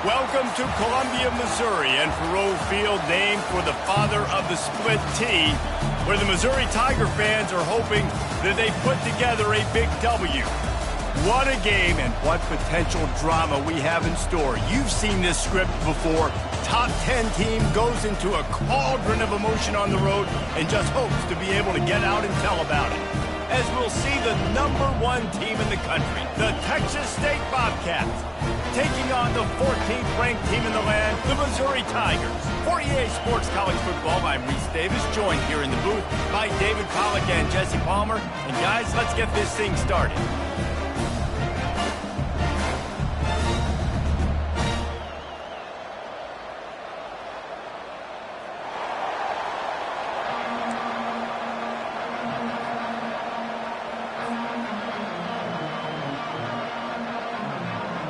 Welcome to Columbia, Missouri, and Faurot Field, named for the father of the split T, where the Missouri Tiger fans are hoping that they put together a big W. What a game and what potential drama we have in store. You've seen this script before. Top 10 team goes into a cauldron of emotion on the road and just hopes to be able to get out and tell about it. As we'll see the #1 team in the country, the Texas State Bobcats, taking on the 14th ranked team in the land, the Missouri Tigers. For EA Sports College Football, I'm Reese Davis, joined here in the booth by David Pollack and Jesse Palmer. And guys, let's get this thing started.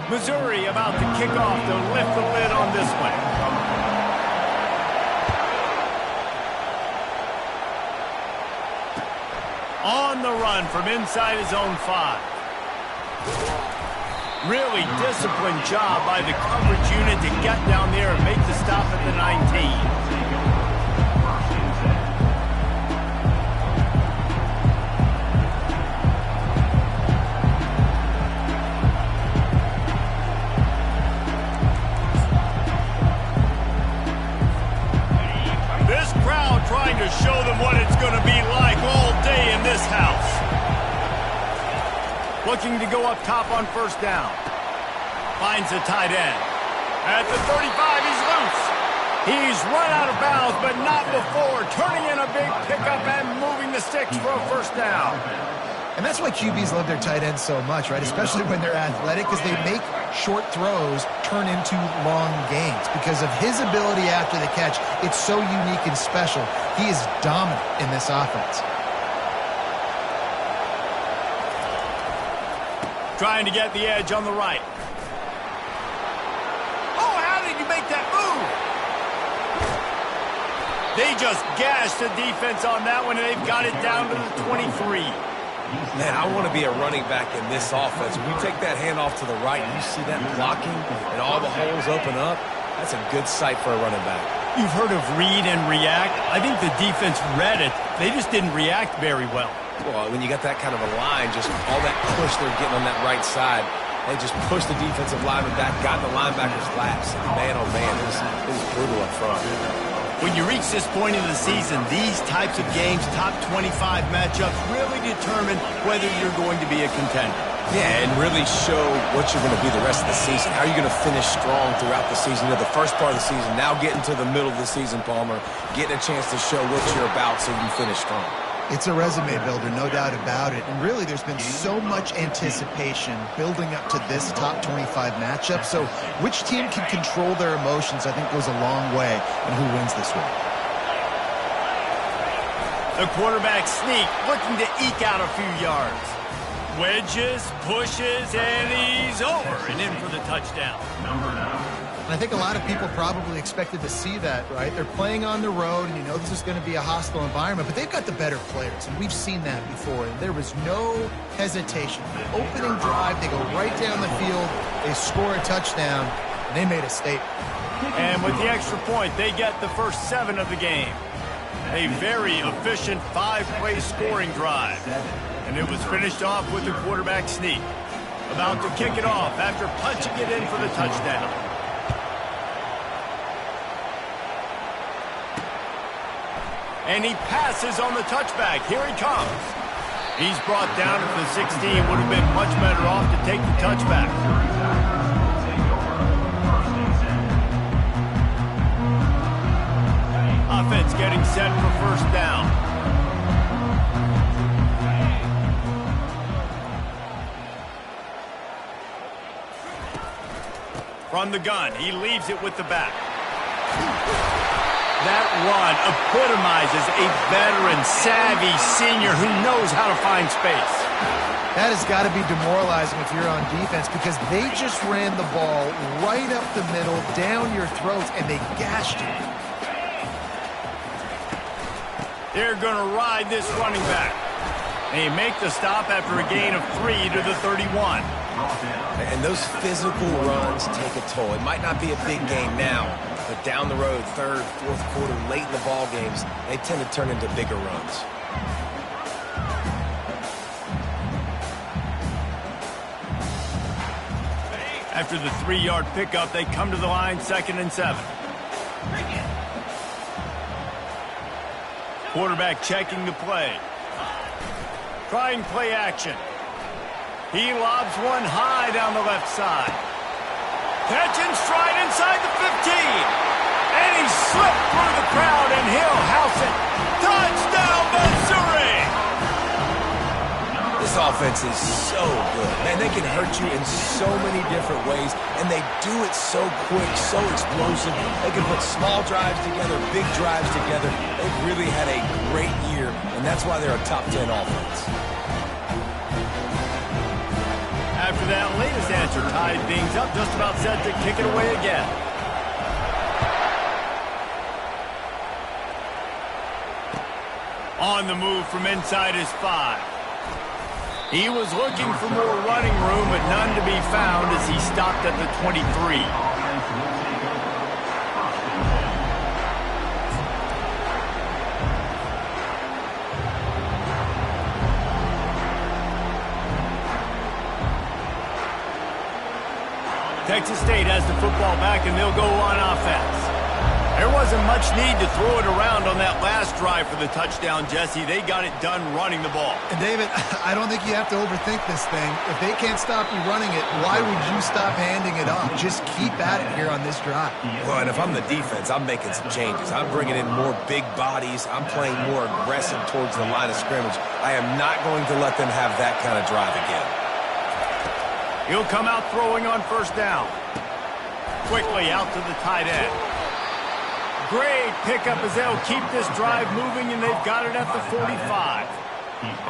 Missouri about to kick off to lift the lid on this one. On the run from inside his own 5. Really disciplined job by the coverage unit to get down there and make the stop at the 19. Trying to show them what it's going to be like all day in this house. Looking to go up top on first down. Finds the tight end. At the 35, he's loose. He's run out of bounds, but not before. Turning in a big pickup and moving the sticks for a first down. And that's why QBs love their tight ends so much, right? Especially when they're athletic, because they make short throws turn into long gains. Because of his ability after the catch, it's so unique and special. He is dominant in this offense. Trying to get the edge on the right. Oh, how did you make that move? They just gashed the defense on that one, and they've got it down to the 23. Man, I want to be a running back in this offense. When you take that handoff to the right, you see that blocking and all the holes open up. That's a good sight for a running back. You've heard of read and react. I think the defense read it. They just didn't react very well. Well, when you got that kind of a line, just all that push they're getting on that right side, they just pushed the defensive lineman back, got the linebacker's laps. Man, oh man, it was brutal up front. When you reach this point in the season, these types of games, top 25 matchups, really determine whether you're going to be a contender. Yeah, and really show what you're going to be the rest of the season. How are you going to finish strong throughout the season? You know, the first part of the season, now getting to the middle of the season, Palmer, getting a chance to show what you're about so you finish strong. It's a resume builder, no doubt about it. And really, there's been so much anticipation building up to this top 25 matchup. So which team can control their emotions, I think, goes a long way in who wins this one. The quarterback sneak, looking to eke out a few yards. Wedges, pushes, and he's over and in for the touchdown. And I think a lot of people probably expected to see that, right? They're playing on the road, and you know this is going to be a hostile environment, but they've got the better players, and we've seen that before. And there was no hesitation. The opening drive, they go right down the field, they score a touchdown, and they made a statement. And with the extra point, they get the first 7 of the game. A very efficient 5-play scoring drive. And it was finished off with the quarterback sneak. About to kick it off after punching it in for the touchdown. And he passes on the touchback. Here he comes. He's brought down at the 16. Would have been much better off to take the touchback. Offense getting set for first down. From the gun, he leaves it with the back. That run epitomizes a veteran, savvy senior who knows how to find space. That has got to be demoralizing if you're on defense, because they just ran the ball right up the middle, down your throats, and they gashed you. They're going to ride this running back. They make the stop after a gain of 3 to the 31. And those physical runs take a toll. It might not be a big game now, but down the road, third, fourth quarter, late in the ball games, they tend to turn into bigger runs. After the 3-yard pickup, they come to the line, 2nd and 7. Quarterback checking the play. Trying play action. He lobs one high down the left side. Catch and stride inside the 15. And he slipped through the crowd, and he'll house it. Touchdown, Missouri! This offense is so good. Man, they can hurt you in so many different ways, and they do it so quick, so explosive. They can put small drives together, big drives together. They've really had a great year, and that's why they're a top 10 offense. After that latest answer tied things up, just about set to kick it away again. On the move from inside his 5. He was looking for more running room, but none to be found as he stopped at the 23. Texas State has the football back, and they'll go on offense. There wasn't much need to throw it around on that last drive for the touchdown, Jesse. They got it done running the ball. And David, I don't think you have to overthink this thing. If they can't stop you running it, why would you stop handing it off? Just keep at it here on this drive. Well, and if I'm the defense, I'm making some changes. I'm bringing in more big bodies. I'm playing more aggressive towards the line of scrimmage. I am not going to let them have that kind of drive again. He'll come out throwing on 1st down. Quickly out to the tight end. Great pickup as they'll keep this drive moving, and they've got it at the 45.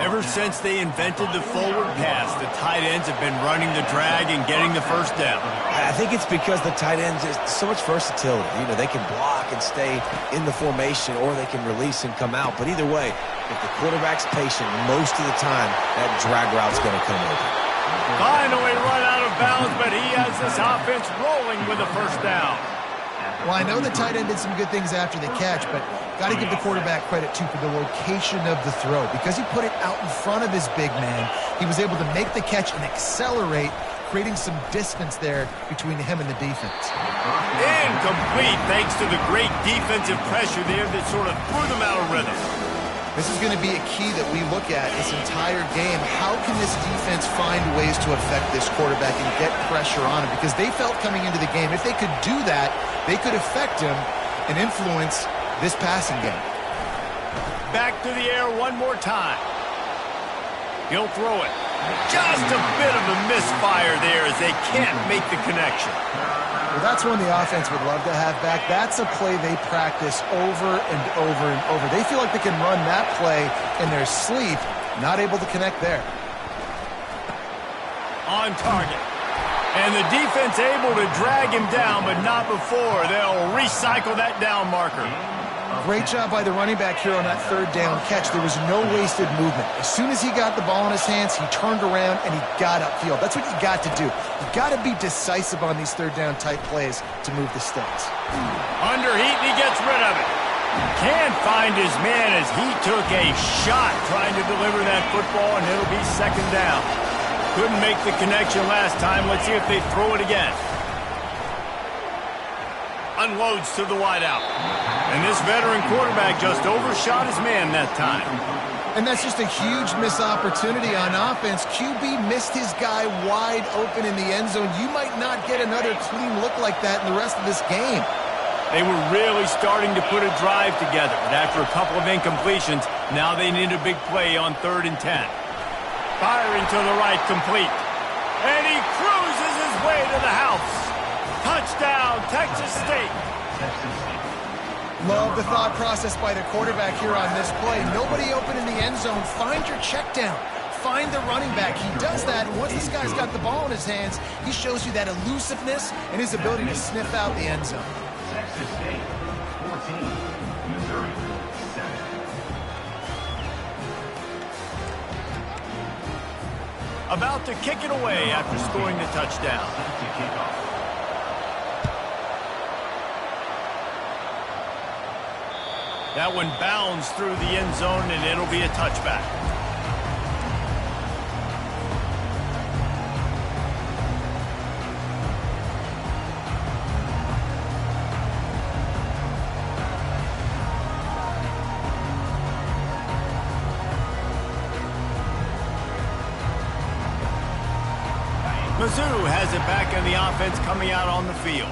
Ever since they invented the forward pass, the tight ends have been running the drag and getting the 1st down. I think it's because the tight ends is so much versatility. You know, they can block and stay in the formation, or they can release and come out. But either way, if the quarterback's patient, most of the time, that drag route's going to come over. Finally run out of bounds, but he has this offense rolling with a 1st down. Well, I know the tight end did some good things after the catch, but got to give the quarterback credit, too, for the location of the throw. Because he put it out in front of his big man, he was able to make the catch and accelerate, creating some distance there between him and the defense. Incomplete, thanks to the great defensive pressure there that sort of threw them out of rhythm. This is going to be a key that we look at this entire game. How can this defense find ways to affect this quarterback and get pressure on him? Because they felt coming into the game, if they could do that, they could affect him and influence this passing game. Back to the air one more time. He'll throw it. Just a bit of a misfire there as they can't make the connection. Well, that's one the offense would love to have back. That's a play they practice over and over and over. They feel like they can run that play in their sleep, not able to connect there. On target. And the defense able to drag him down, but not before. They'll recycle that down marker. Great job by the running back here on that 3rd down catch. There was no wasted movement. As soon as he got the ball in his hands, he turned around and he got upfield. That's what you got to do. You got to be decisive on these 3rd down type plays to move the sticks. Under heat, and he gets rid of it. Can't find his man as he took a shot trying to deliver that football, and it'll be 2nd down. Couldn't make the connection last time. Let's see if they throw it again. Unloads to the wideout. And this veteran quarterback just overshot his man that time. And that's just a huge missed opportunity on offense. QB missed his guy wide open in the end zone. You might not get another clean look like that in the rest of this game. They were really starting to put a drive together, but after a couple of incompletions, now they need a big play on 3rd and 10. Firing to the right, complete. And he cruises his way to the house. Touchdown, Texas State. Love the thought process by the quarterback here on this play. Nobody open in the end zone. Find your check down. Find the running back. He does that, and once this guy's got the ball in his hands, he shows you that elusiveness and his ability to sniff out the end zone. Texas State, 14, Missouri, 7. about to kick it away after scoring the touchdown. That one bounds through the end zone, and it'll be a touchback. Mizzou has it back in the offense coming out on the field.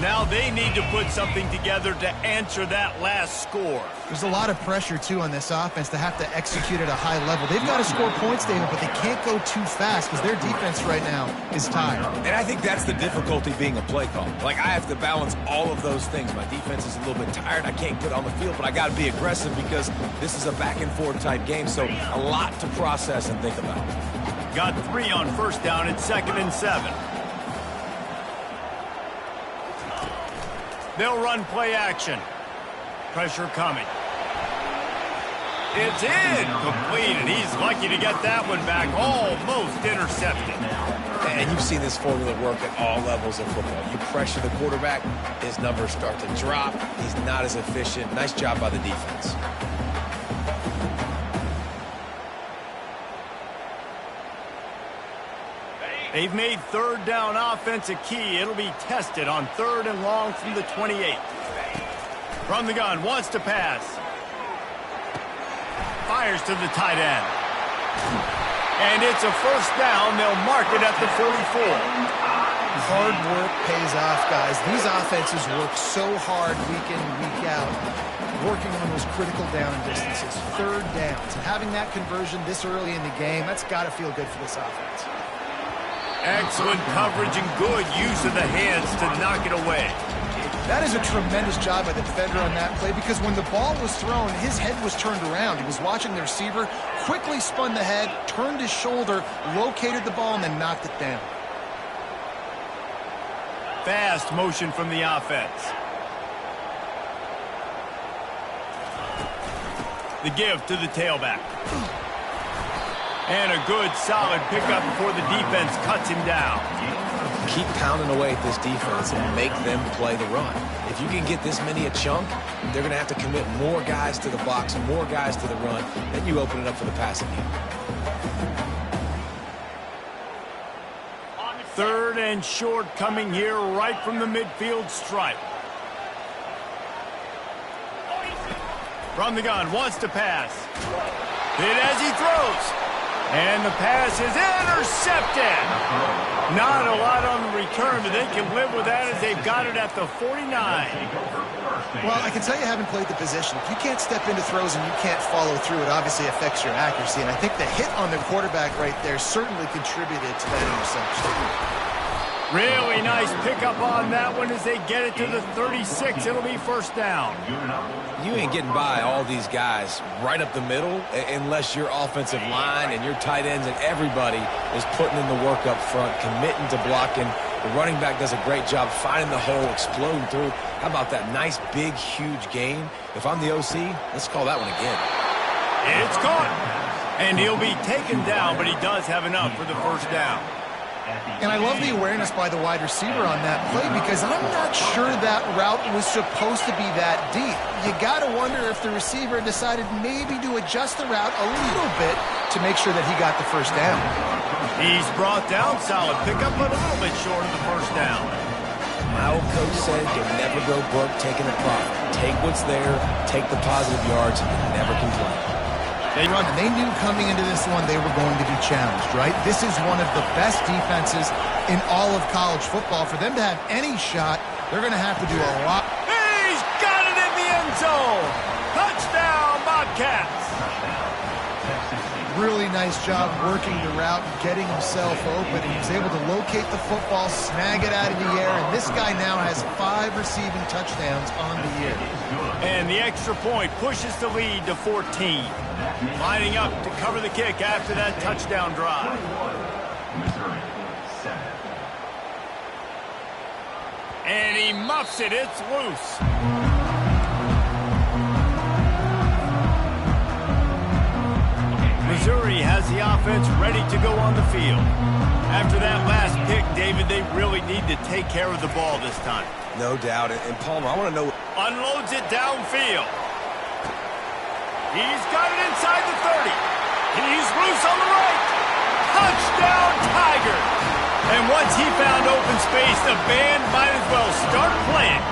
Now they need to put something together to answer that last score. There's a lot of pressure, too, on this offense to have to execute at a high level. They've got to score points, David, but they can't go too fast because their defense right now is tired. And I think that's the difficulty being a play call. Like, I have to balance all of those things. My defense is a little bit tired. I can't get on the field, but I got to be aggressive because this is a back-and-forth type game, so a lot to process and think about. Got 3 on first down at 2nd and 7. They'll run play action. Pressure coming. It's incomplete, and he's lucky to get that one back. Almost intercepted. And you've seen this formula work at all levels of football. You pressure the quarterback, his numbers start to drop. He's not as efficient. Nice job by the defense. They've made third down offense a key. It'll be tested on 3rd and long from the 28. From the gun, wants to pass. Fires to the tight end. And it's a first down. They'll mark it at the 44. Hard work pays off, guys. These offenses work so hard week in and week out, working on those critical down distances, 3rd downs. And having that conversion this early in the game, that's got to feel good for this offense. Excellent coverage and good use of the hands to knock it away. That is a tremendous job by the defender on that play because when the ball was thrown, his head was turned around. He was watching the receiver, quickly spun the head, turned his shoulder, located the ball, and then knocked it down. Fast motion from the offense. The give to the tailback. And a good, solid pickup before the defense cuts him down. Keep pounding away at this defense and make them play the run. If you can get this many a chunk, they're going to have to commit more guys to the box, more guys to the run. Then you open it up for the passing game. 3rd and short coming here right from the midfield stripe. From the gun, wants to pass. Hit as he throws. And the pass is intercepted. Not a lot on the return, but they can live with that as they've got it at the 49. Well, I can tell you haven't played the position. If you can't step into throws and you can't follow through, it obviously affects your accuracy. And I think the hit on the quarterback right there certainly contributed to that interception. Really nice pickup on that one as they get it to the 36. It'll be first down. You ain't getting by all these guys right up the middle unless your offensive line and your tight ends and everybody is putting in the work up front, committing to blocking. The running back does a great job finding the hole, exploding through. How about that nice, big, huge gain? If I'm the OC, let's call that one again. It's caught. And he'll be taken down, but he does have enough for the first down. And I love the awareness by the wide receiver on that play because I'm not sure that route was supposed to be that deep. You got to wonder if the receiver decided maybe to adjust the route a little bit to make sure that he got the first down. He's brought down, solid pickup, but a little bit short of the first down. My old coach said you'll never go broke taking a profit. Take what's there, take the positive yards, and never complain. They run, and they knew coming into this one they were going to be challenged, right? This is one of the best defenses in all of college football. For them to have any shot, they're going to have to do a lot. He's got it in the end zone. Touchdown, Bobcats. Really nice job working the route, getting himself open, and he was able to locate the football, snag it out of the air, and this guy now has 5 receiving touchdowns on the year. And the extra point pushes the lead to 14. Lining up to cover the kick after that touchdown drive. And he muffs it. It's loose. Missouri has the offense ready to go on the field. After that last pick, David, they really need to take care of the ball this time. No doubt. And Palmer, I want to know... Unloads it downfield. He's got it inside the 30. He's loose on the right. Touchdown, Tiger. And once he found open space, the band might as well start playing.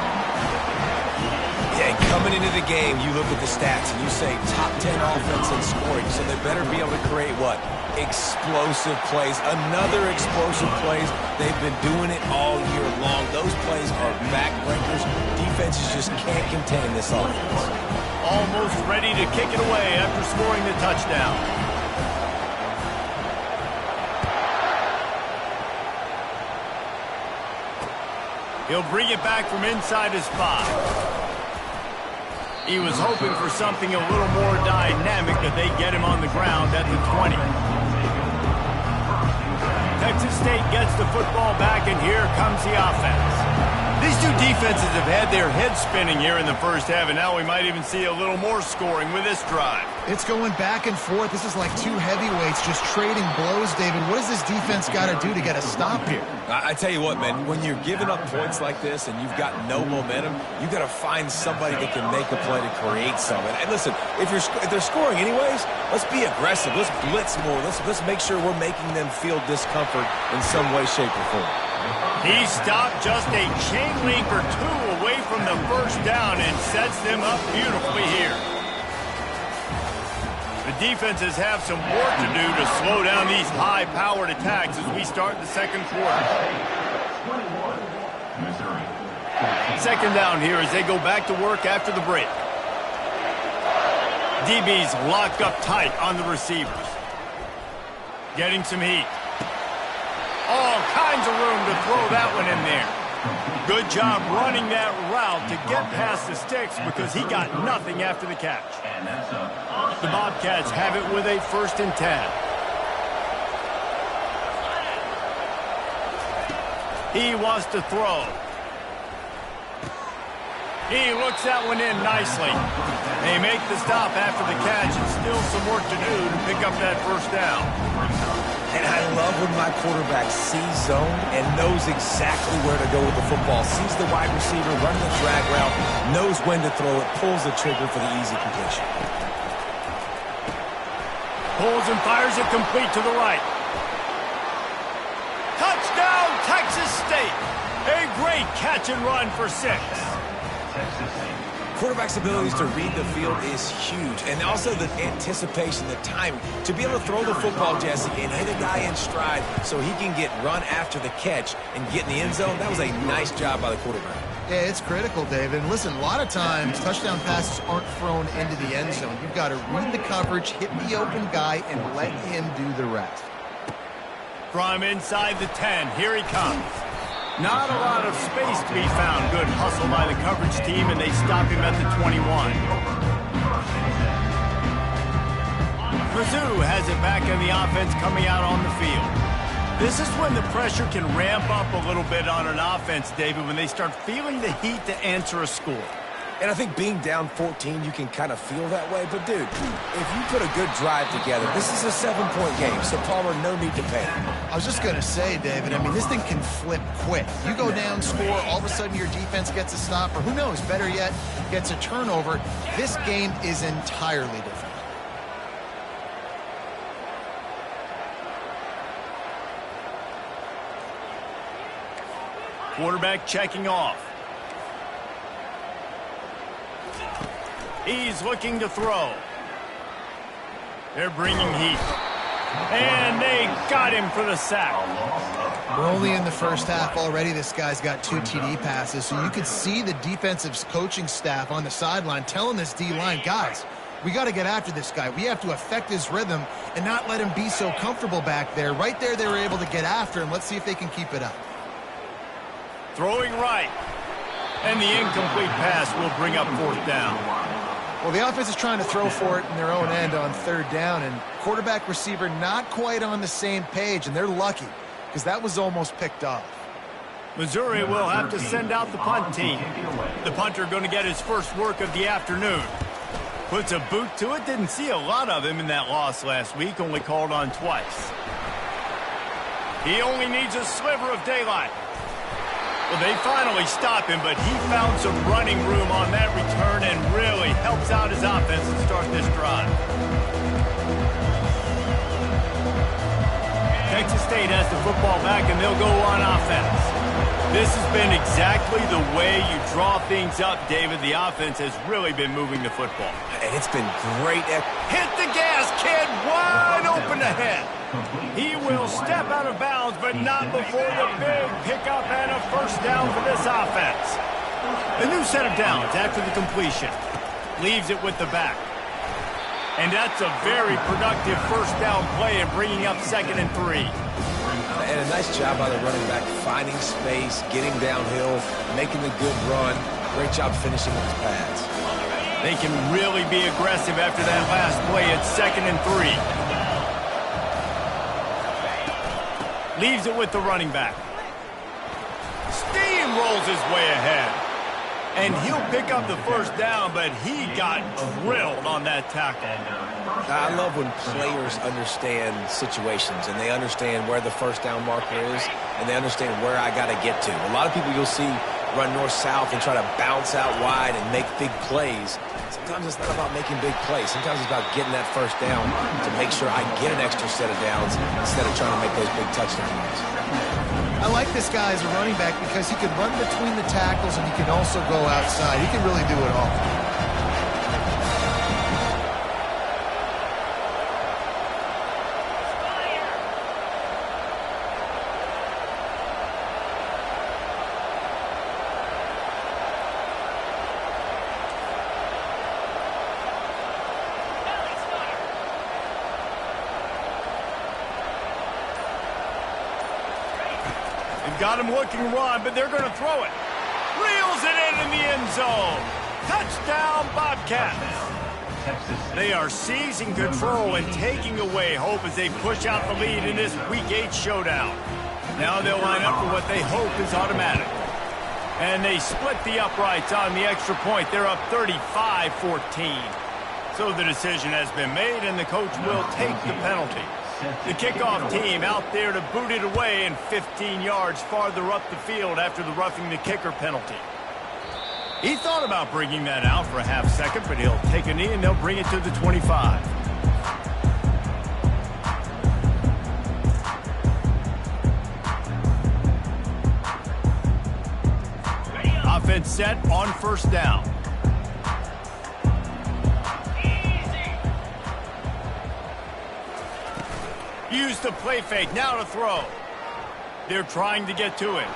Yeah, coming into the game, you look at the stats and you say top 10 offense in scoring, so they better be able to create what? Explosive plays. Another explosive plays. They've been doing it all year long. Those plays are backbreakers. Defenses just can't contain this offense. Almost ready to kick it away after scoring the touchdown. He'll bring it back from inside his 5. He was hoping for something a little more dynamic, but they get him on the ground at the 20. Texas State gets the football back, and here comes the offense. These two defenses have had their heads spinning here in the first half, and now we might even see a little more scoring with this drive. It's going back and forth. This is like two heavyweights just trading blows, David. What does this defense got to do to get a stop here? I tell you what, man, when you're giving up points like this and you've got no momentum, you got to find somebody that can make a play to create something. And listen, if they're scoring anyways, let's be aggressive. Let's blitz more. Let's make sure we're making them feel discomfort in some way, shape, or form. He stopped just a chain link or two away from the first down and sets them up beautifully here. The defenses have some work to do to slow down these high-powered attacks as we start the second quarter. Second down here as they go back to work after the break. DB's locked up tight on the receivers. Getting some heat. All kinds of room to throw that one in there. Good job running that route to get past the sticks because he got nothing after the catch. The Bobcats have it with a 1st and 10. He wants to throw. He looks that one in nicely. They make the stop after the catch and still some work to do to pick up that first down. And I love when my quarterback sees zone and knows exactly where to go with the football. Sees the wide receiver running the drag route, knows when to throw it, pulls the trigger for the easy completion. Pulls and fires it complete to the right. Touchdown, Texas State. A great catch and run for 6. Quarterback's abilities to read the field is huge, and also the anticipation, the time to be able to throw the football, Jesse, and hit a guy in stride so he can get run after the catch and get in the end zone. That was a nice job by the quarterback. Yeah, it's critical, David. And listen, a lot of times touchdown passes aren't thrown into the end zone. You've got to read the coverage, hit the open guy, and let him do the rest. From inside the 10, here he comes. Not a lot of space to be found. Good hustle by the coverage team, and they stop him at the 21. Mizzou has it back in the offense coming out on the field. This is when the pressure can ramp up a little bit on an offense, David, when they start feeling the heat to answer a score. And I think being down 14, you can kind of feel that way. But, dude, if you put a good drive together, this is a 7-point game, so Palmer, no need to panic. I was just going to say, David, I mean, this thing can flip quick. You go down, score, all of a sudden your defense gets a stop, or who knows, better yet, gets a turnover. This game is entirely different. Quarterback checking off. He's looking to throw. They're bringing heat. And they got him for the sack. We're only in the first half already. This guy's got 2 TD passes, so you could see the defensive coaching staff on the sideline telling this D-line, guys, we got to get after this guy. We have to affect his rhythm and not let him be so comfortable back there. Right there, they were able to get after him. Let's see if they can keep it up. Throwing right. And the incomplete pass will bring up 4th down. Well, the offense is trying to throw for it in their own end on 3rd down, and quarterback receiver not quite on the same page, and they're lucky because that was almost picked off. Missouri will have to send out the punt team. The punter going to get his first work of the afternoon. Puts a boot to it. Didn't see a lot of him in that loss last week. Only called on twice. He only needs a sliver of daylight. Well, they finally stop him, but he found some running room on that return and really helps out his offense to start this drive. Texas State has the football back, and they'll go on offense. This has been exactly the way you draw things up, David. The offense has really been moving the football. And it's been great. Hit the gas, kid. Wide open ahead. He will step out of bounds, but not before the big pickup and a first down for this offense. A new set of downs after the completion. Leaves it with the back. And that's a very productive first down play and bringing up 2nd and 3. And a nice job by the running back, finding space, getting downhill, making a good run. Great job finishing with his pads. They can really be aggressive after that last play at 2nd and 3. Leaves it with the running back. Steamrolls his way ahead. And he'll pick up the first down, but he got drilled on that tackle. I love when players understand situations and they understand where the first down marker is and they understand where I got to get to. A lot of people you'll see run north-south and try to bounce out wide and make big plays. Sometimes it's not about making big plays. Sometimes it's about getting that first down to make sure I get an extra set of downs instead of trying to make those big touchdown runs. I like this guy as a running back because he can run between the tackles and he can also go outside. He can really do it all. Got him looking run, but they're going to throw it. Reels it in the end zone. Touchdown, Bobcats. They are seizing control and taking away hope as they push out the lead in this Week 8 showdown. Now they'll line up for what they hope is automatic. And they split the uprights on the extra point. They're up 35-14. So the decision has been made, and the coach will take the penalty. The kickoff team out there to boot it away and 15 yards farther up the field after the roughing the kicker penalty. He thought about bringing that out for a half second, but he'll take a knee and they'll bring it to the 25. Offense set on first down. Use the play fake, now to throw. They're trying to get to it.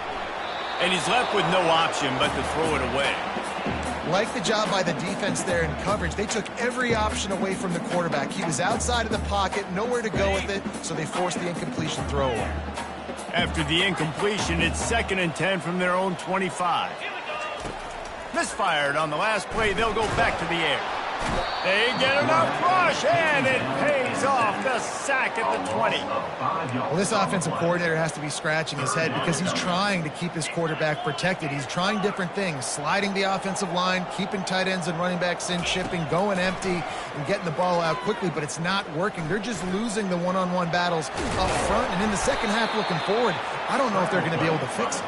And he's left with no option but to throw it away. Like the job by the defense there in coverage. They took every option away from the quarterback. He was outside of the pocket, nowhere to go with it, so they forced the incompletion throw away. After the incompletion, it's 2nd and 10 from their own 25. Misfired on the last play, they'll go back to the air. They get enough rush, and it pays off. The sack at the 20. Well, this offensive coordinator has to be scratching his head because he's trying to keep his quarterback protected. He's trying different things, sliding the offensive line, keeping tight ends and running backs in, chipping, going empty, and getting the ball out quickly, but it's not working. They're just losing the one-on-one battles up front, and in the second half looking forward, I don't know if they're going to be able to fix it.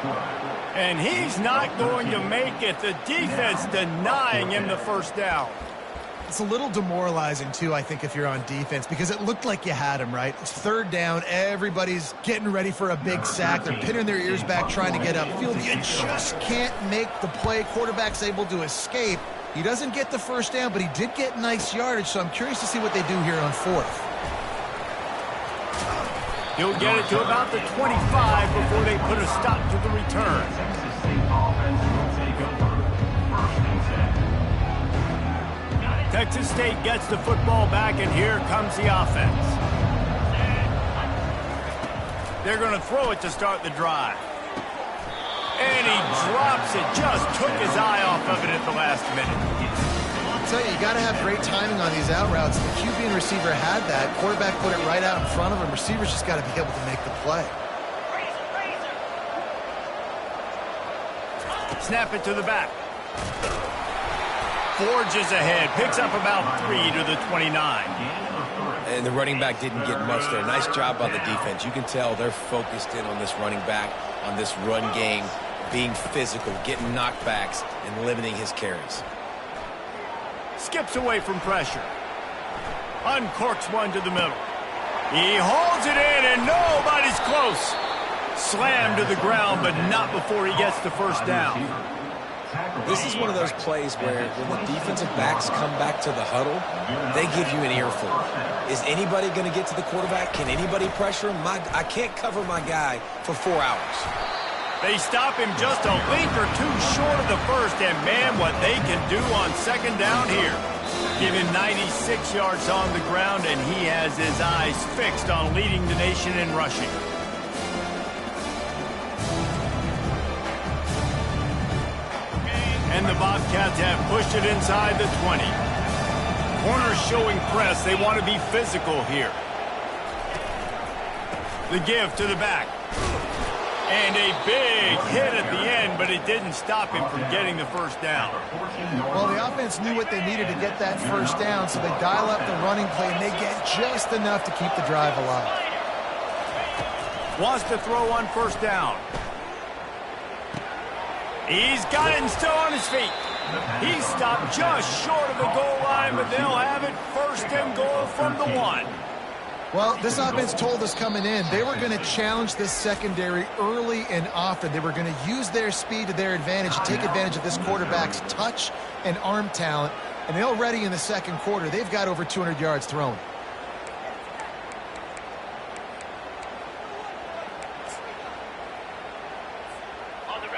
And he's not going to make it. The defense denying him the first down. It's a little demoralizing, too, I think, if you're on defense, because it looked like you had him, right? It's third down. Everybody's getting ready for a big sack. They're pinning their ears back, trying to get upfield. You just can't make the play. Quarterback's able to escape. He doesn't get the first down, but he did get nice yardage, so I'm curious to see what they do here on fourth. He'll get it to about the 25 before they put a stop to the return. Texas State gets the football back, and here comes the offense. They're going to throw it to start the drive. And he drops it, just took his eye off of it at the last minute. I'll tell you got to have great timing on these out routes. The QB and receiver had that. Quarterback put it right out in front of him. Receivers just got to be able to make the play. Snap it to the back. forges ahead, picks up about 3 to the 29. And the running back didn't get much there. Nice job by the defense. You can tell they're focused in on this running back, on this run game, being physical, getting knockbacks, and limiting his carries. Skips away from pressure. Uncorks one to the middle. He holds it in, and nobody's close. Slammed to the ground, but not before he gets the first down. This is one of those plays where when the defensive backs come back to the huddle, they give you an earful. Is anybody going to get to the quarterback? Can anybody pressure him? I can't cover my guy for 4 hours. They stop him just a link or two short of the first, and man, what they can do on second down here. Give him 96 yards on the ground, and he has his eyes fixed on leading the nation in rushing. And the Bobcats have pushed it inside the 20. Corners showing press. They want to be physical here. The give to the back. And a big hit at the end, but it didn't stop him from getting the first down. Well, the offense knew what they needed to get that first down, so they dial up the running play, and they get just enough to keep the drive alive. Wants to throw on first down. He's got it and still on his feet. He stopped just short of the goal line, but they'll have it first and goal from the 1. Well, this offense told us coming in they were going to challenge this secondary early and often. They were going to use their speed to their advantage, take advantage of this quarterback's touch and arm talent. And already in the second quarter, they've got over 200 yards thrown.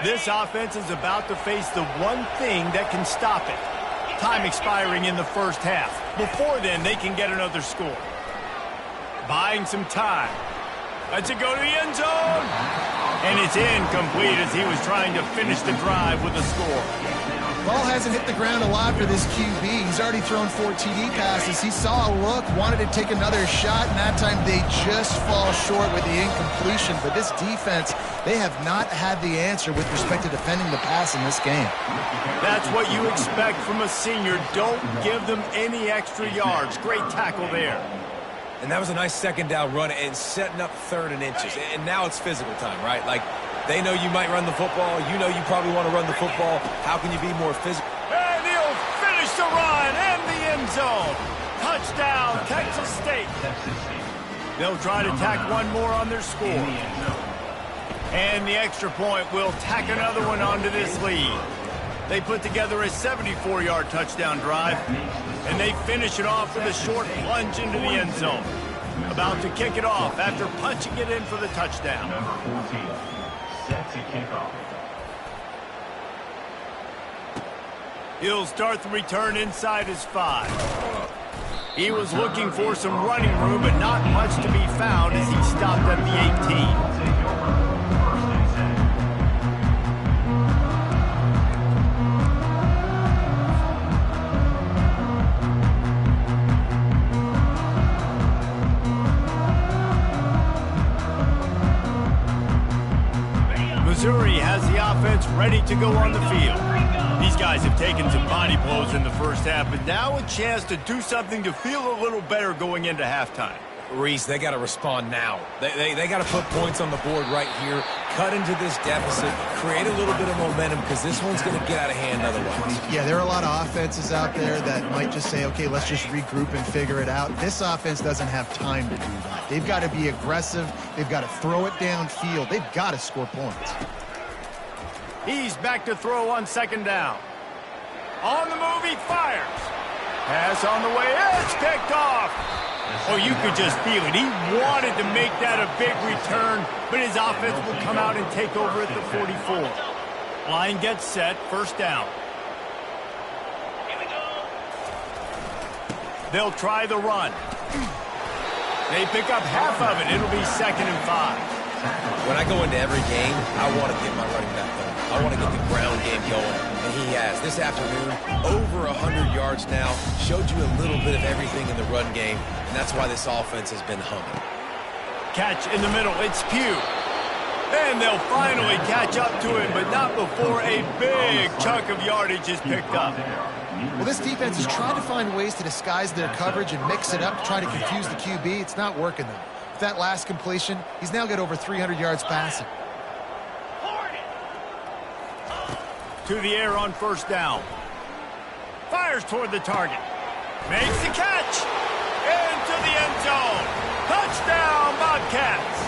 This offense is about to face the one thing that can stop it. Time expiring in the first half. Before then, they can get another score. Buying some time. Lets it go to the end zone. And it's incomplete as he was trying to finish the drive with a score. Ball hasn't hit the ground a lot for this QB. He's already thrown 4 TD passes. He saw a look, wanted to take another shot, and that time they just fall short with the incompletion. But this defense, they have not had the answer with respect to defending the pass in this game. That's what you expect from a senior. Don't give them any extra yards. Great tackle there. And that was a nice second down run and setting up 3rd and inches. And now it's physical time, right? Like, they know you might run the football. You know you probably want to run the football. How can you be more physical? And he'll finish the run and the end zone. Touchdown, Texas State. They'll try to tack one more on their score. And the extra point will tack another one onto this lead. They put together a 74-yard touchdown drive, and they finish it off with a short plunge into the end zone. About to kick it off after punching it in for the touchdown. Number 14, set to kick off. He'll start the return inside his 5. He was looking for some running room, but not much to be found as he stopped at the 18. Missouri has the offense ready to go on the field. These guys have taken some body blows in the first half, but now a chance to do something to feel a little better going into halftime. Reese, they got to respond now. They got to put points on the board right here, cut into this deficit, create a little bit of momentum because this one's going to get out of hand otherwise. Yeah, there are a lot of offenses out there that might just say, okay, let's just regroup and figure it out. This offense doesn't have time to do that. They've got to be aggressive. They've got to throw it downfield. They've got to score points. He's back to throw on second down. On the move, he fires. Pass on the way, it's picked off. Oh, you could just feel it. He wanted to make that a big return, but his offense will come out and take over at the 44. Line gets set, first down. They'll try the run. They pick up half of it. It'll be 2nd and 5. When I go into every game, I want to get my running back going. I want to get the ground game going, and he has. This afternoon, over 100 yards now, showed you a little bit of everything in the run game, and that's why this offense has been humming. Catch in the middle, it's Pugh. And they'll finally catch up to him, but not before a big chunk of yardage is picked up. Well, this defense is trying to find ways to disguise their coverage and mix it up to try to confuse the QB. It's not working, though. With that last completion, he's now got over 300 yards passing. To the air on first down. Fires toward the target. Makes the catch. Into the end zone. Touchdown, Bobcats.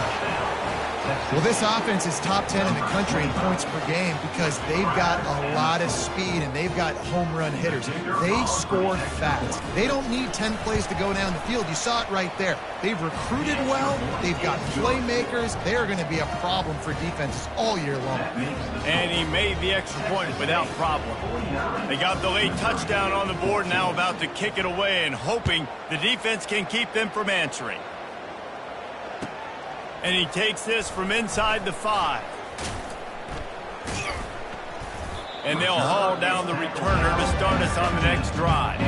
Well, this offense is top 10 in the country in points per game because they've got a lot of speed and they've got home run hitters. They score fast. They don't need 10 plays to go down the field. You saw it right there. They've recruited well. They've got playmakers. They're going to be a problem for defenses all year long. And he made the extra point without problem. They got the late touchdown on the board, now about to kick it away and hoping the defense can keep them from answering. And he takes this from inside the 5. And they'll haul down the returner to start us on the next drive.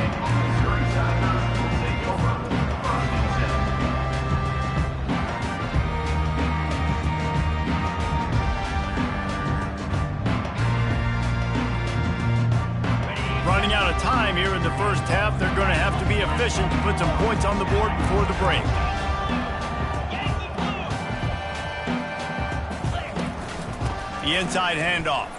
Running out of time here in the first half, they're going to have to be efficient to put some points on the board before the break. The inside handoff.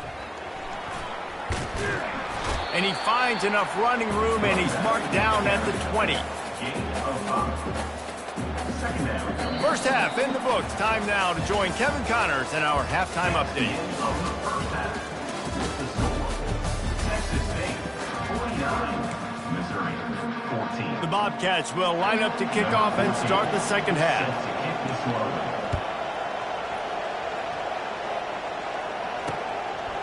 And he finds enough running room, and he's marked down at the 20. First half in the books. Time now to join Kevin Connors in our halftime update. The Bobcats will line up to kick off and start the second half.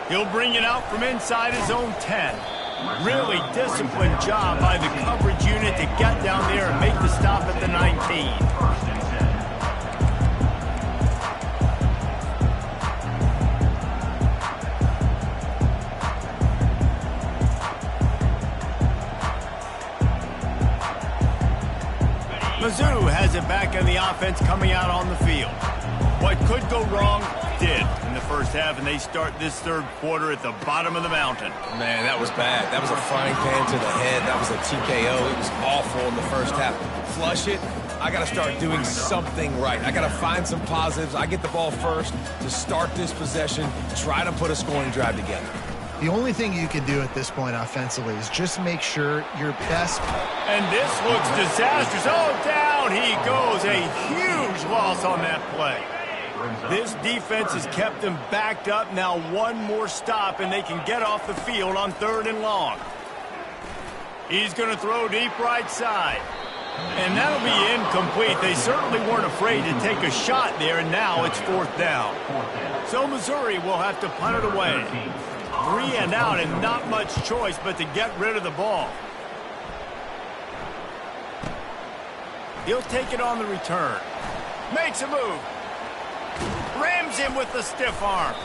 He'll bring it out from inside his own 10. Really disciplined job by the coverage unit to get down there and make the stop at the 19. Mizzou has it back in the offense coming out on the field. What could go wrong did in the first half, and they start this third quarter at the bottom of the mountain. Man, that was bad. That was a frying pan to the head. That was a TKO. It was awful in the first half. Flush it. I got to start doing something right. I got to find some positives. I get the ball first to start this possession, try to put a scoring drive together. The only thing you can do at this point offensively is just make sure your best. And this looks disastrous. Oh, down he goes. A huge loss on that play. This defense has kept them backed up. Now one more stop, and they can get off the field on 3rd and long. He's going to throw deep right side. And that'll be incomplete. They certainly weren't afraid to take a shot there, and now it's 4th down. So Missouri will have to punt it away. 3 and out, and not much choice but to get rid of the ball. He'll take it on the return. Makes a move. Rams him with the stiff arm.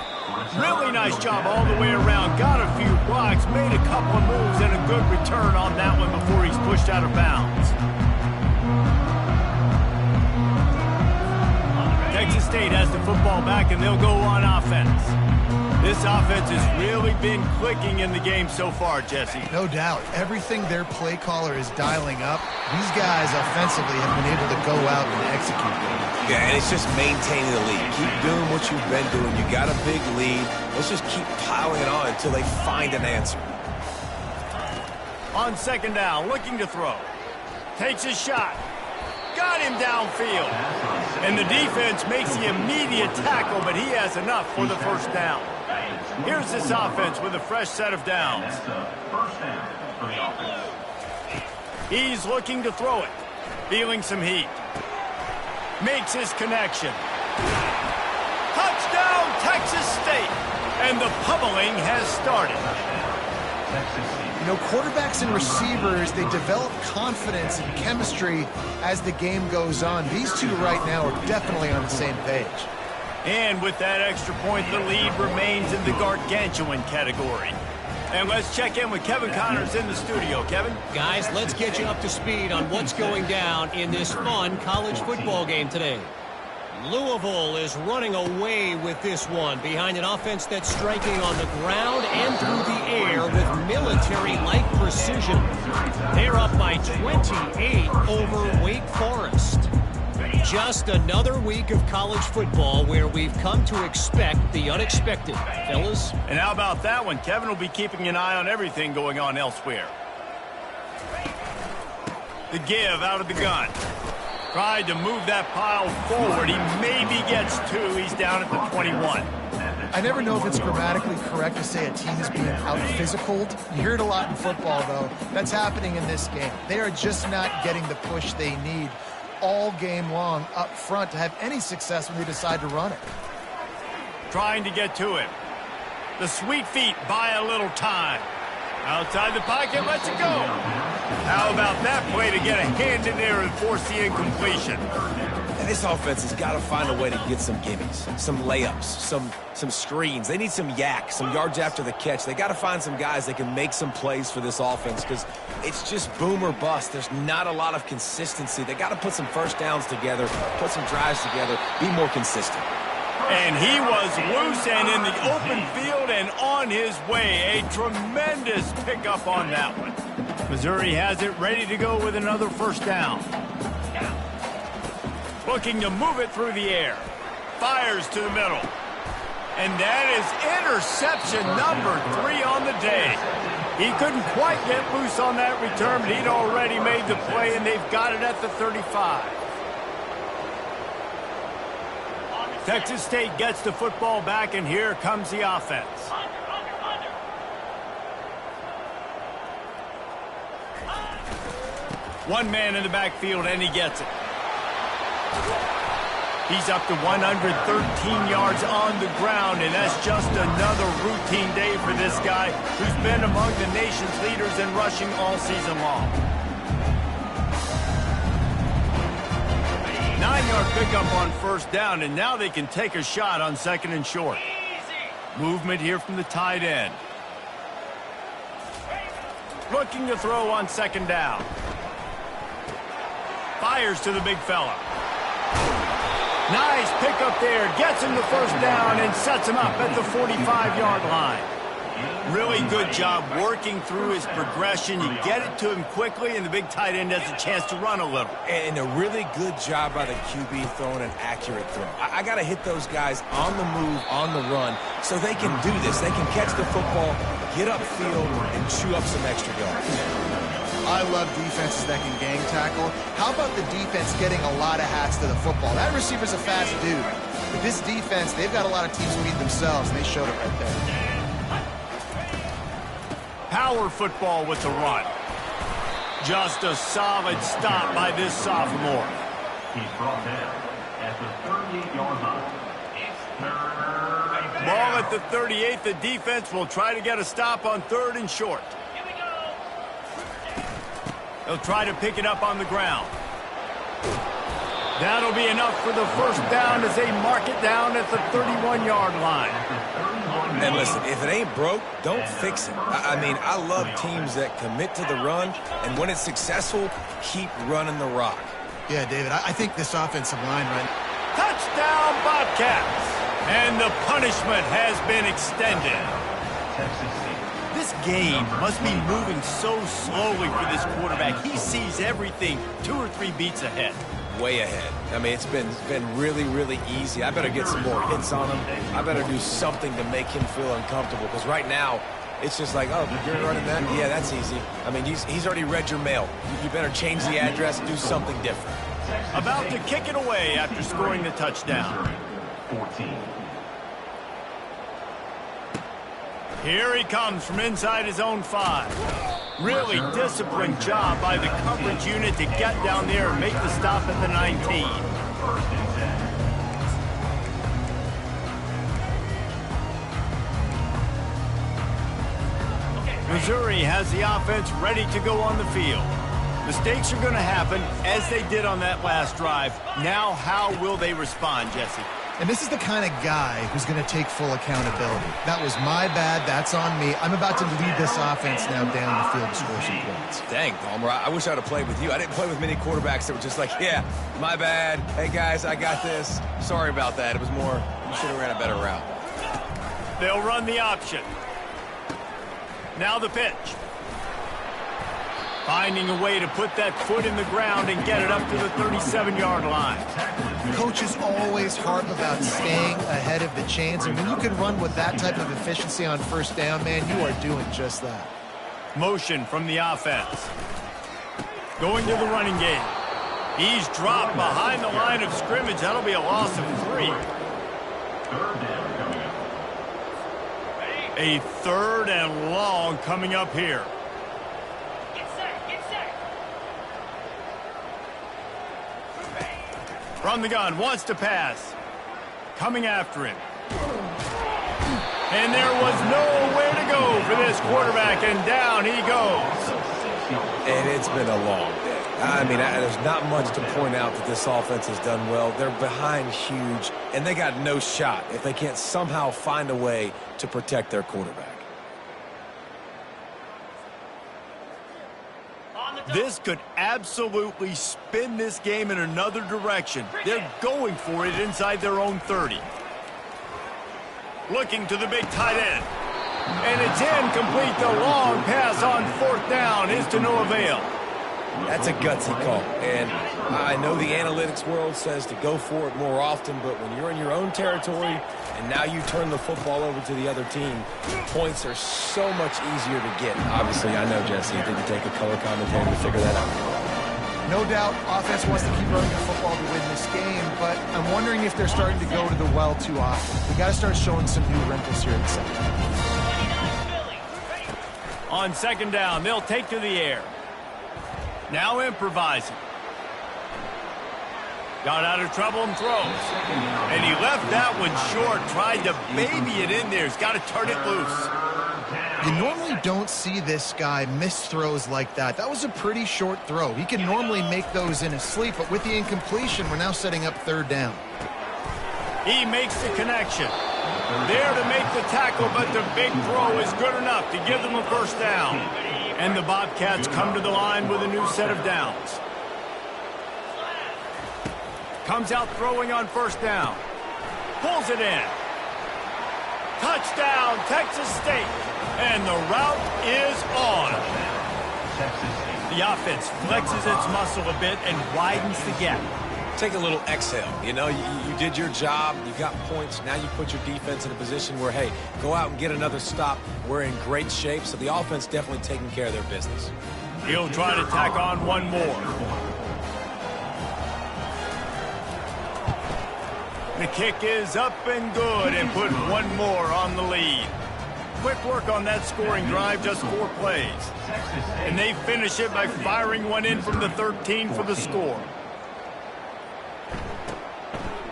Really nice job all the way around. Got a few blocks, made a couple of moves, and a good return on that one before he's pushed out of bounds. Texas State has the football back, and they'll go on offense. This offense has really been clicking in the game so far, Jesse. No doubt. Everything their play caller is dialing up, these guys offensively have been able to go out and execute. Yeah, and it's just maintaining the lead. Keep doing what you've been doing. You got a big lead. Let's just keep piling it on until they find an answer. On 2nd down, looking to throw. Takes his shot. Got him downfield. And the defense makes the immediate tackle, but he has enough for the 1st down. Here's this offense with a fresh set of downs. He's looking to throw it. Feeling some heat. Makes his connection. Touchdown, Texas State. And the pummeling has started. You know, quarterbacks and receivers, they develop confidence and chemistry as the game goes on. These two right now are definitely on the same page. And with that extra point, the lead remains in the gargantuan category. And let's check in with Kevin Connors in the studio. Kevin? Guys, let's get you up to speed on what's going down in this fun college football game today. Louisville is running away with this one behind an offense that's striking on the ground and through the air with military-like precision. They're up by 28 over Wake Forest. Just another week of college football where we've come to expect the unexpected, fellas. And how about that one? Kevin will be keeping an eye on everything going on elsewhere. The give out of the gun. Tried to move that pile forward. He maybe gets two. He's down at the 21. I never know if it's grammatically correct to say a team is being out-physicaled. You hear it a lot in football, though. That's happening in this game. They are just not getting the push they need all game long up front to have any success when they decide to run it. Trying to get to him. The sweet feet buy a little time. Outside the pocket, lets it go. How about that play to get a hand in there and force the incompletion? And this offense has got to find a way to get some gimmies, some layups, some screens. They need some yak, some yards after the catch. They got to find some guys that can make some plays for this offense because it's just boom or bust. There's not a lot of consistency. They got to put some first downs together, put some drives together, be more consistent. And he was loose and in the open field and on his way. A tremendous pickup on that one. Missouri has it ready to go with another first down. Looking to move it through the air. Fires to the middle. And that is interception number 3 on the day. He couldn't quite get loose on that return, but he'd already made the play, and they've got it at the 35. Texas State gets the football back, and here comes the offense. One man in the backfield, and he gets it. He's up to 113 yards on the ground, and that's just another routine day for this guy who's been among the nation's leaders in rushing all season long. 9-yard pickup on first down, and now they can take a shot on second and short. Movement here from the tight end. Looking to throw on second down. Fires to the big fella. Nice pickup there. Gets him the first down and sets him up at the 45-yard line. Really good job working through his progression. You get it to him quickly, and the big tight end has a chance to run a little. And a really good job by the QB throwing an accurate throw. I got to hit those guys on the move, on the run, so they can do this. They can catch the football, get upfield, and chew up some extra yards. I love defenses that can gang tackle. How about the defense getting a lot of hats to the football? That receiver's a fast dude. But this defense, they've got a lot of teams beat themselves, and they showed it right there. Power football with the run. Just a solid stop by this sophomore. He's brought down at the 38-yard line. It's third. Ball at the 38. The defense will try to get a stop on third and short. They'll try to pick it up on the ground. That'll be enough for the first down as they mark it down at the 31-yard line. And listen, if it ain't broke, don't fix it. I mean, I love teams that commit to the run, and when it's successful, keep running the rock. Yeah, David, I think this offensive line Touchdown, Bobcats! And the punishment has been extended. This game must be moving so slowly for this quarterback. He sees everything 2 or 3 beats ahead. Way ahead. I mean, it's been really, really easy. I better get some more hits on him. I better do something to make him feel uncomfortable, because right now, it's just like, oh, you're running that? Yeah, that's easy. I mean, he's already read your mail. You better change the address, do something different. About to kick it away after scoring the touchdown. 14. Here he comes from inside his own 5. Really disciplined job by the coverage unit to get down there and make the stop at the 19. Missouri has the offense ready to go on the field. Mistakes are going to happen, as they did on that last drive. Now, how will they respond, Jesse? And this is the kind of guy who's going to take full accountability. That was my bad. That's on me. I'm about to lead this offense now down the field to score some points. Dang, Palmer, I wish I would have played with you. I didn't play with many quarterbacks that were just like, yeah, my bad. Hey, guys, I got this. Sorry about that. It was more, you should have ran a better route. They'll run the option. Now the pitch. Finding a way to put that foot in the ground and get it up to the 37-yard line. Coaches always harp about staying ahead of the chains, and when you can run with that type of efficiency on first down, man, you are doing just that. Motion from the offense. Going to the running game. He's dropped behind the line of scrimmage. That'll be a loss of 3. A 3rd and long coming up here. From the gun, wants to pass. Coming after him. And there was nowhere to go for this quarterback, and down he goes. And it's been a long day. I mean, there's not much to point out that this offense has done well. They're behind huge, and they got no shot if they can't somehow find a way to protect their quarterback. This could absolutely spin this game in another direction. They're going for it inside their own 30. Looking to the big tight end. And it's incomplete. The long pass on 4th down is to no avail. That's a gutsy call. And I know the analytics world says to go for it more often, but when you're in your own territory and now you turn the football over to the other team, points are so much easier to get. Obviously, I know, Jesse, it didn't take a color commentator to figure that out. No doubt, offense wants to keep running the football to win this game, but I'm wondering if they're starting to go to the well too often. We got to start showing some new wrinkles here in the second half. On 2nd down, they'll take to the air. Now improvising. Got out of trouble and throws. And he left that one short. Tried to baby it in there. He's got to turn it loose. You normally don't see this guy miss throws like that. That was a pretty short throw. He can normally make those in his sleep, but with the incompletion, we're now setting up 3rd down. He makes the connection. There to make the tackle, but the big throw is good enough to give them a 1st down. And the Bobcats come to the line with a new set of downs. Comes out throwing on 1st down. Pulls it in. Touchdown, Texas State. And the route is on. The offense flexes its muscle a bit and widens the gap. Take a little exhale. You know, you did your job. You got points. Now you put your defense in a position where, hey, go out and get another stop. We're in great shape, so the offense definitely taking care of their business. He'll try to tack on one more. The kick is up and good, and put one more on the lead. Quick work on that scoring drive, just 4 plays. And they finish it by firing one in from the 13 for the score.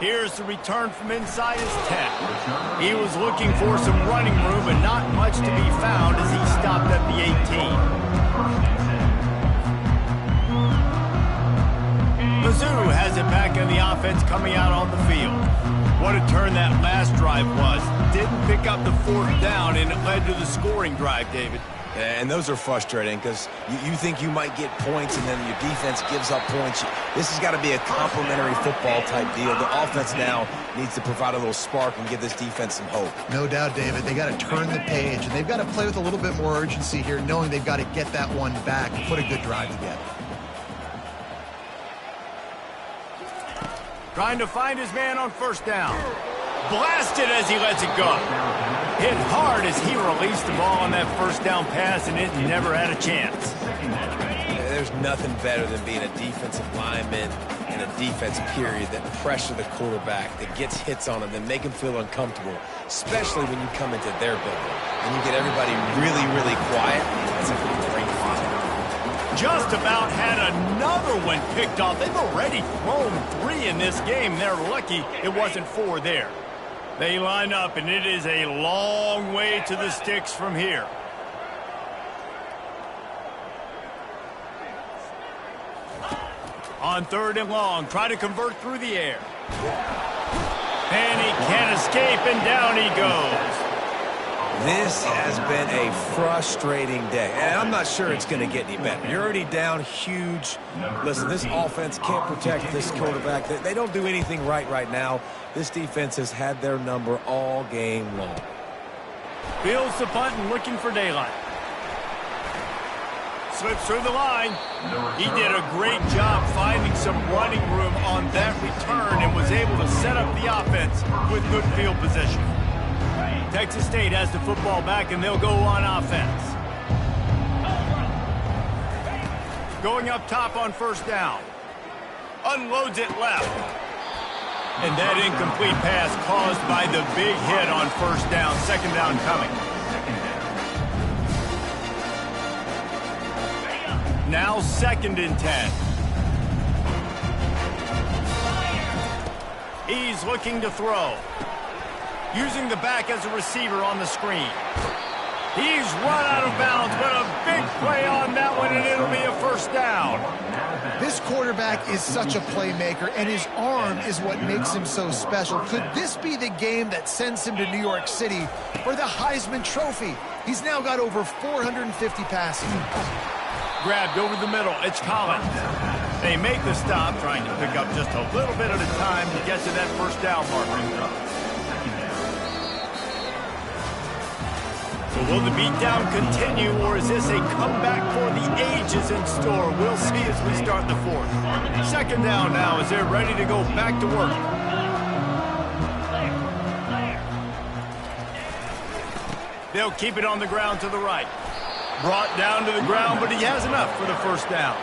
Here's the return from inside his 10. He was looking for some running room, but not much to be found as he stopped at the 18. Mizzou has it back in the offense coming out on the field. What a turn that last drive was. Didn't pick up the 4th down, and it led to the scoring drive, David. And those are frustrating because you think you might get points and then your defense gives up points. This has got to be a complementary football type deal. The offense now needs to provide a little spark and give this defense some hope. No doubt, David. They got to turn the page, and they've got to play with a little bit more urgency here, knowing they've got to get that one back and put a good drive together. Trying to find his man on 1st down. Blasted as he lets it go. Hit hard as he released the ball on that 1st down pass, and it never had a chance. There's nothing better than being a defensive lineman and a defense period that pressure the quarterback, that gets hits on him, that make him feel uncomfortable, especially when you come into their building and you get everybody really, really quiet. That's a great feeling. Just about had another one picked off. They've already thrown 3 in this game. They're lucky it wasn't 4 there. They line up, and it is a long way to the sticks from here. On 3rd and long, try to convert through the air. And he can't escape, and down he goes. This has been a frustrating day, and I'm not sure it's going to get any better. You're already down huge. Listen, this offense can't protect this quarterback. They don't do anything right now. This defense has had their number all game long. Fields the punt and looking for daylight. Slips through the line. He did a great job finding some running room on that return and was able to set up the offense with good field position. Texas State has the football back, and they'll go on offense. Going up top on first down. Unloads it left. And that incomplete pass caused by the big hit on first down. Second down coming. Now 2nd and 10. He's looking to throw. Using the back as a receiver on the screen. He's run out of bounds, but a big play on that one, and it'll be a first down. This quarterback is such a playmaker, and his arm is what makes him so special. Could this be the game that sends him to New York City for the Heisman Trophy? He's now got over 450 passes. Grabbed over the middle. It's Collins. They make the stop, trying to pick up just a little bit at a time to get to that first down marker. So will the beatdown continue, or is this a comeback for the ages in store? We'll see as we start the 4th. Second down now as they're ready to go back to work. They'll keep it on the ground to the right. Brought down to the ground, but he has enough for the first down.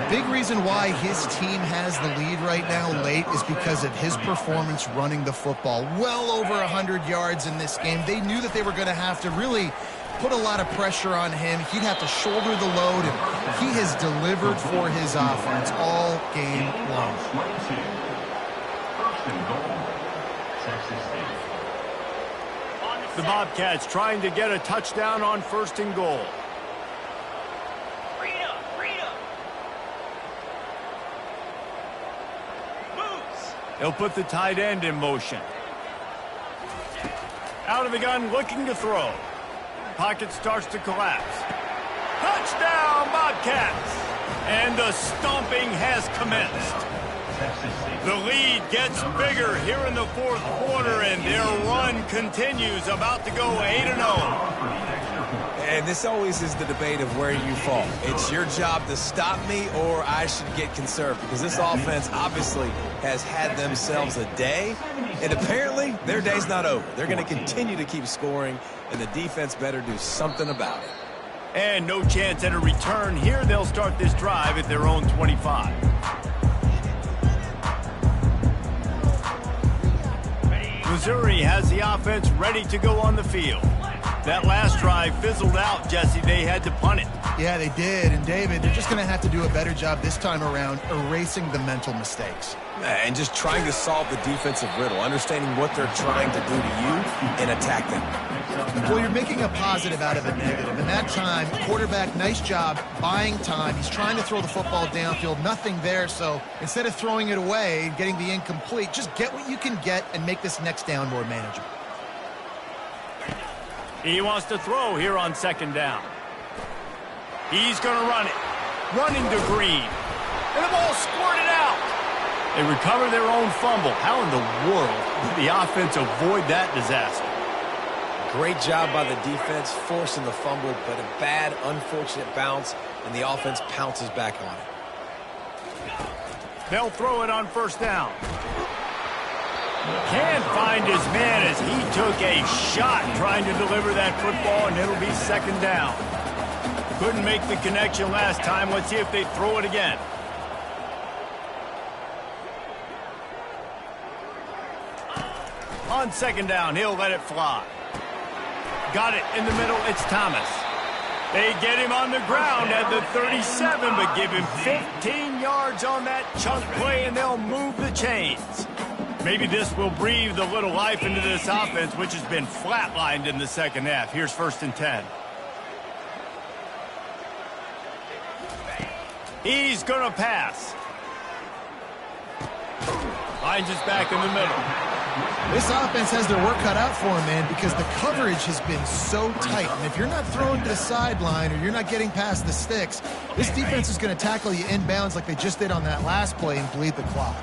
Big reason why his team has the lead right now late is because of his performance running the football. Well over 100 yards in this game. They knew that they were going to have to really put a lot of pressure on him. He'd have to shoulder the load, and he has delivered for his offense all game long. The Bobcats trying to get a touchdown on 1st and goal. They'll put the tight end in motion. Out of the gun, looking to throw. Pocket starts to collapse. Touchdown, Bobcats! And the stomping has commenced. The lead gets bigger here in the 4th quarter, and their run continues, about to go 8-0. And this always is the debate of where you fall. It's your job to stop me, or I should get conserved, because this offense obviously has had themselves a day, and apparently their day's not over. They're going to continue to keep scoring, and the defense better do something about it. And no chance at a return here. They'll start this drive at their own 25. Missouri has the offense ready to go on the field. That last drive fizzled out, Jesse. They had to punt it. Yeah, they did. And, David, they're just going to have to do a better job this time around erasing the mental mistakes. And just trying to solve the defensive riddle, understanding what they're trying to do to you and attack them. Well, you're making a positive out of a negative. And that time, quarterback, nice job buying time. He's trying to throw the football downfield. Nothing there. So instead of throwing it away and getting the incomplete, just get what you can get and make this next down more manageable. He wants to throw here on 2nd down. He's going to run it. Running to Green. And the ball squirted out. They recover their own fumble. How in the world did the offense avoid that disaster? Great job by the defense forcing the fumble, but a bad, unfortunate bounce, and the offense pounces back on it. They'll throw it on 1st down. Can't find his man as he took a shot trying to deliver that football, and it'll be 2nd down. Couldn't make the connection last time. Let's see if they throw it again. On 2nd down, he'll let it fly. Got it in the middle. It's Thomas. They get him on the ground at the 37, but give him 15 yards on that chunk play, and they'll move the chains. Maybe this will breathe a little life into this offense, which has been flatlined in the 2nd half. Here's 1st and 10. He's going to pass. Finds his back in the middle. This offense has their work cut out for them, man, because the coverage has been so tight. And if you're not throwing to the sideline or you're not getting past the sticks, this defense is going to tackle you inbounds like they just did on that last play and bleed the clock.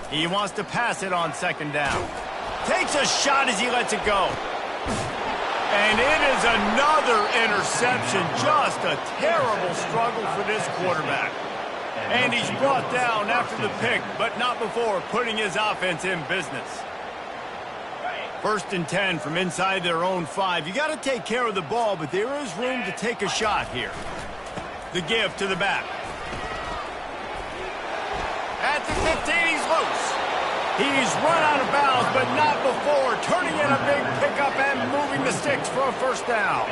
He wants to pass it on second down. Takes a shot as he lets it go. And it is another interception. Just a terrible struggle for this quarterback. And he's brought down after the pick, but not before putting his offense in business. 1st and 10 from inside their own 5. You got to take care of the ball, but there is room to take a shot here. The give to the back. At the 15, he's loose. He's run out of bounds, but not before turning in a big pickup and moving the sticks for a first down.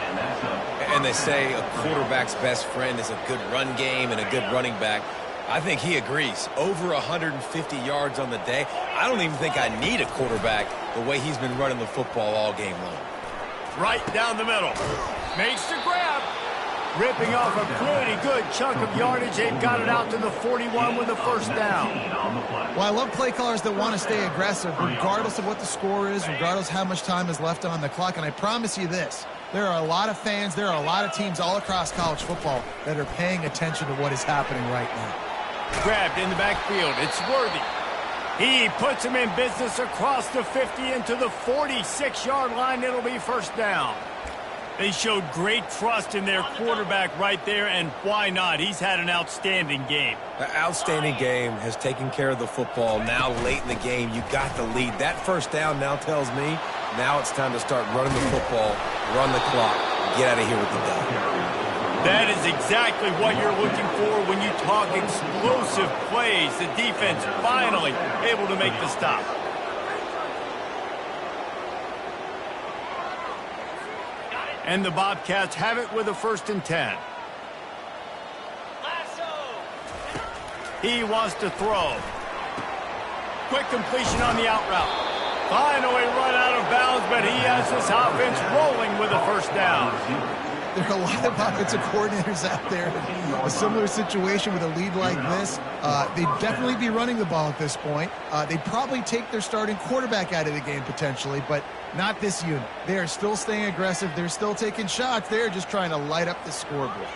And they say a quarterback's best friend is a good run game and a good running back. I think he agrees. Over 150 yards on the day. I don't even think I need a quarterback the way he's been running the football all game long. Right down the middle. Makes the grab. Ripping off a pretty good chunk of yardage. They've got it out to the 41 with a first down. Well, I love play callers that want to stay aggressive regardless of what the score is, regardless of how much time is left on the clock. And I promise you this, there are a lot of fans, there are a lot of teams all across college football that are paying attention to what is happening right now. Grabbed in the backfield. It's Worthy. He puts him in business across the 50 into the 46-yard line. It'll be first down. They showed great trust in their quarterback right there, and why not? He's had an outstanding game. The outstanding game has taken care of the football. Now late in the game, you got the lead. That first down now tells me now it's time to start running the football, run the clock, get out of here with the dub. That is exactly what you're looking for when you talk explosive plays. The defense finally able to make the stop. And the Bobcats have it with a 1st and 10. He wants to throw. Quick completion on the out route. Finally run out of bounds, but he has this offense rolling with a first down. There are a lot of offensive coordinators out there in a similar situation with a lead like this. They'd definitely be running the ball at this point. They'd probably take their starting quarterback out of the game potentially, but not this unit. They are still staying aggressive. They're still taking shots. They're just trying to light up the scoreboard.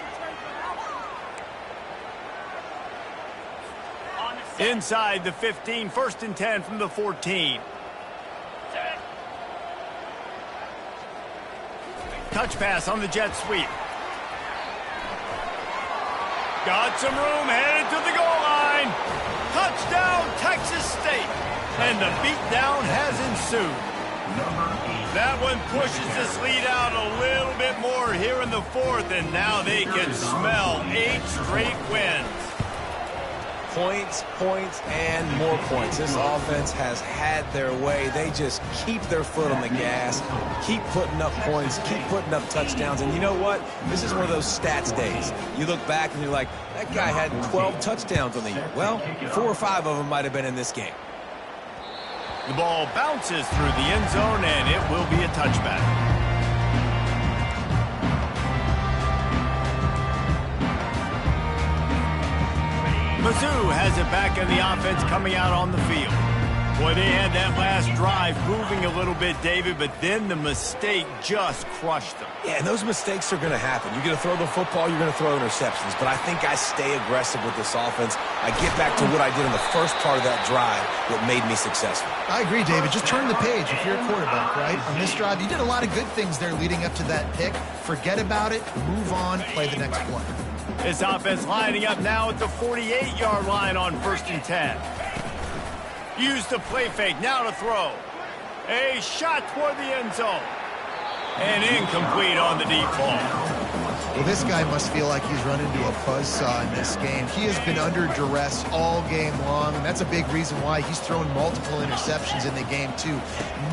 Inside the 15, 1st and 10 from the 14. Touch pass on the jet sweep. Got some room, headed to the goal line. Touchdown, Texas State. And the beatdown has ensued. That one pushes this lead out a little bit more here in the 4th, and now they can smell 8 straight wins. Points, points, and more points. This offense has had their way. They just keep their foot on the gas, keep putting up points, keep putting up touchdowns. And you know what? This is one of those stats days. You look back and you're like, that guy had 12 touchdowns on the year. Well, 4 or 5 of them might have been in this game. The ball bounces through the end zone, and it will be a touchback. Mizzou has it back in the offense coming out on the field. Boy, they had that last drive moving a little bit, David, but then the mistake just crushed them. Yeah, and those mistakes are going to happen. You're going to throw the football, you're going to throw interceptions, but I think I stay aggressive with this offense. I get back to what I did in the first part of that drive that made me successful. I agree, David. Just turn the page if you're a quarterback, right? On this drive, you did a lot of good things there leading up to that pick. Forget about it, move on, play the next play. This offense lining up now at the 48-yard line on 1st and 10. Use the play fake, now to throw. A shot toward the end zone. And incomplete on the deep ball. Well, this guy must feel like he's run into a buzzsaw in this game. He has been under duress all game long, and that's a big reason why he's thrown multiple interceptions in the game, too.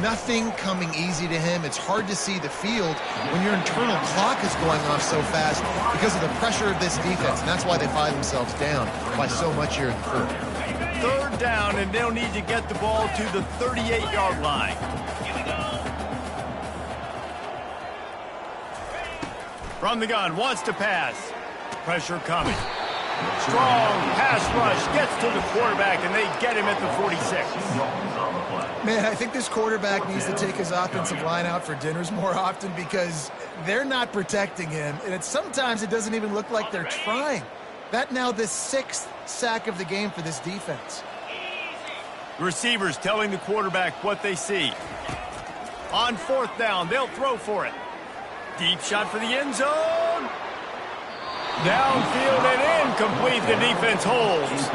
Nothing coming easy to him. It's hard to see the field when your internal clock is going off so fast because of the pressure of this defense, and that's why they find themselves down by so much here in the 4th. 3rd down, and they'll need to get the ball to the 38-yard line. From the gun, wants to pass. Pressure coming. Strong pass rush gets to the quarterback, and they get him at the 46. Man, I think this quarterback needs to take his offensive line out for dinners more often because they're not protecting him, and sometimes it doesn't even look like they're trying. That now the 6th sack of the game for this defense. Receivers telling the quarterback what they see. On 4th down, they'll throw for it. Deep shot for the end zone. Downfield and incomplete. The defense holds.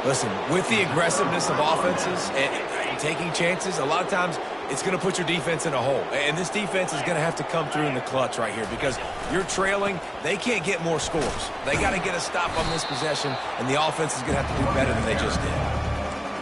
Listen, with the aggressiveness of offenses and taking chances, a lot of times it's going to put your defense in a hole. And this defense is going to have to come through in the clutch right here because you're trailing. They can't get more scores. They got to get a stop on this possession, and the offense is going to have to do better than they just did.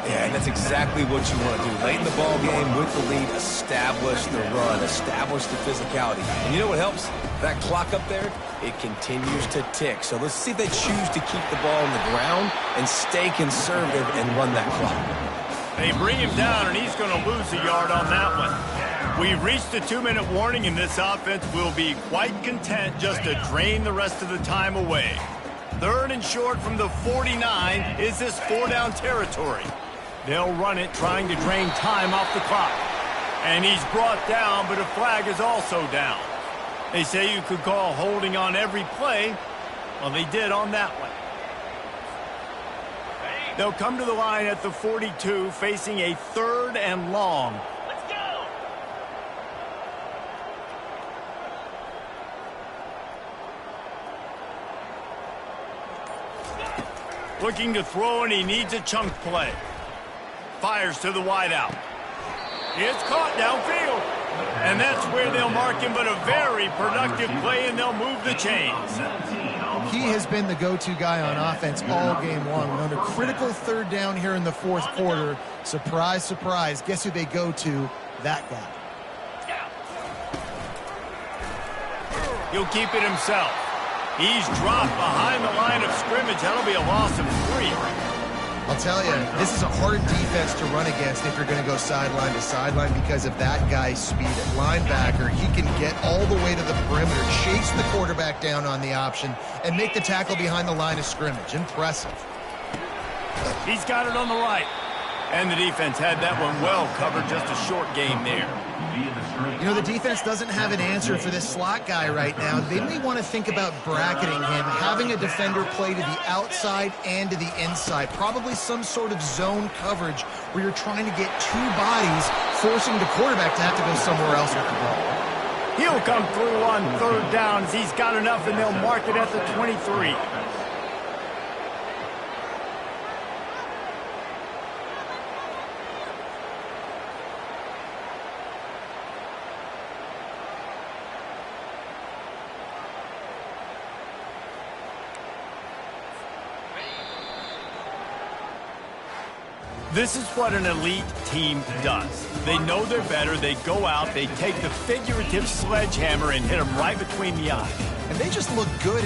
Yeah, and that's exactly what you want to do. Late in the ball game with the lead, establish the run, establish the physicality. And you know what helps? That clock up there, it continues to tick. So let's see if they choose to keep the ball on the ground and stay conservative and run that clock. They bring him down, and he's going to lose a yard on that one. We've reached the 2-minute warning, and this offense will be quite content just to drain the rest of the time away. 3rd and short from the 49 is this 4-down territory. They'll run it, trying to drain time off the clock. And he's brought down, but a flag is also down. They say you could call holding on every play. Well, they did on that one. They'll come to the line at the 42, facing a 3rd and long. Let's go. Looking to throw, and he needs a chunk play. Fires to the wideout. It's caught downfield. And that's where they'll mark him, but a very productive play, and they'll move the chains. He has been the go-to guy on offense all game long. On a critical 3rd down here in the 4th quarter, surprise, surprise, guess who they go to? That guy. He'll keep it himself. He's dropped behind the line of scrimmage. That'll be a loss of 3. I'll tell you, this is a hard defense to run against if you're going to go sideline to sideline because of that guy's speed at linebacker. He can get all the way to the perimeter, chase the quarterback down on the option, and make the tackle behind the line of scrimmage. Impressive. He's got it on the right. And the defense had that one well covered, just a short game there. You know, the defense doesn't have an answer for this slot guy right now. They may want to think about bracketing him, having a defender play to the outside and to the inside. Probably some sort of zone coverage where you're trying to get 2 bodies, forcing the quarterback to have to go somewhere else with the ball. He'll come through on 3rd down as he's got enough, and they'll mark it at the 23. This is what an elite team does. They know they're better. They go out. They take the figurative sledgehammer and hit them right between the eyes. And they just look good